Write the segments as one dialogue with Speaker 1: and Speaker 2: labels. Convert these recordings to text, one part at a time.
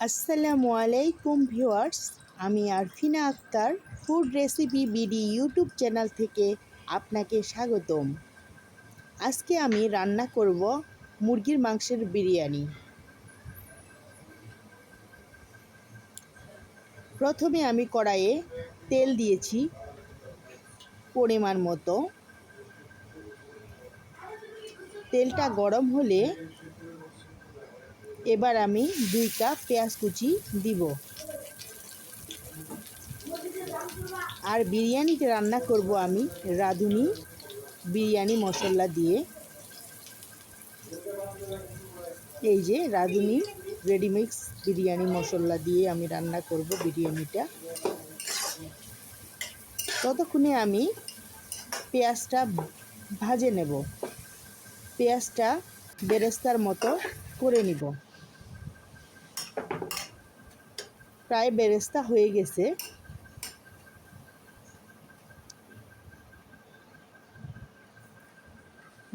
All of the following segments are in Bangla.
Speaker 1: আসসালামু আলাইকুম ভিউয়ার্স, আমি Arfina Akter food recipe BD YouTube channel থেকে আপনাকে স্বাগতম। আজকে আমি রান্না করব মুরগির মাংসের বিরিয়ানি। প্রথমে আমি কড়াইয়ে তেল দিয়েছি পরিমাণ মতো। তেলটা গরম হলে এবার আমি 2 কাপ পেঁয়াজ কুচি দিব। আর বিরিয়ানিতে রান্না করব আমি রাঁধুনি বিরিয়ানি মশলা দিয়ে। এই যে রাঁধুনি রেডিমিক্স বিরিয়ানি মশলা দিয়ে আমি রান্না করব বিরিয়ানিটা। ততক্ষণে আমি পেঁয়াজটা ভাজে নেব। পেঁয়াজটা বেরেস্তার মতো করে নিব। প্রায় বেরেস্তা হয়ে গেছে।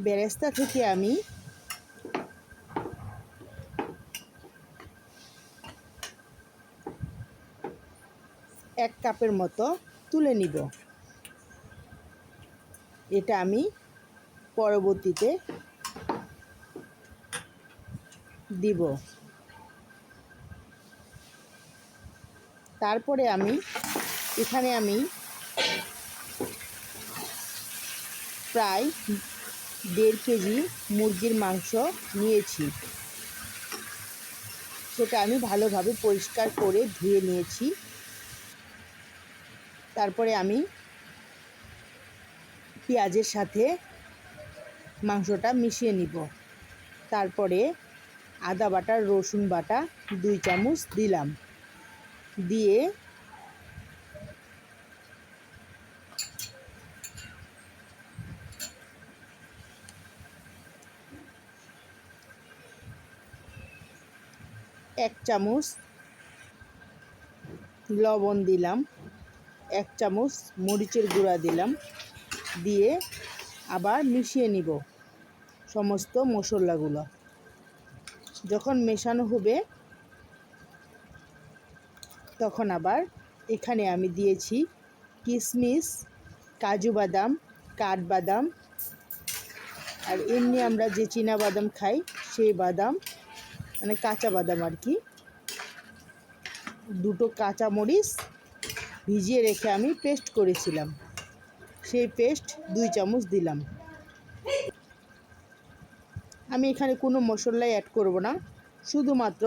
Speaker 1: বেরেস্তা থেকে আমি এক কাপের মতো তুলে নিব। এটা আমি পরবর্তীতে দিব। তারপরে এখানে আমি প্রায় 1.5 কেজি মুরগির মাংস নিয়েছি। সেটা আমি ভালোভাবে পরিষ্কার করে ধুয়ে নিয়েছি। তারপরে আমি পেঁয়াজের সাথে মাংসটা মিশিয়ে নিব। তারপরে আদা বাটা রসুন বাটা 2 চামচ দিলাম। দিয়ে এক চামচ লবণ দিলাম, 1 চামচ মরিচের গুঁড়া দিলাম। দিয়ে আবার মিশিয়ে নিব সমস্ত মশলাগুলো। যখন মেশানো হবে তখন আবার এখানে আমি দিয়েছি কিশমিশ, কাজু বাদাম, কাঠবাদাম, আর এমনি আমরা যে চীনা বাদাম খাই সেই বাদাম, মানে কাঁচা বাদাম আর কি। 2টো কাঁচা মরিচ ভিজিয়ে রেখে আমি পেস্ট করেছিলাম, সেই পেস্ট 2 চামচ দিলাম। আমি এখানে কোনো মশলাই অ্যাড করব না, শুধুমাত্র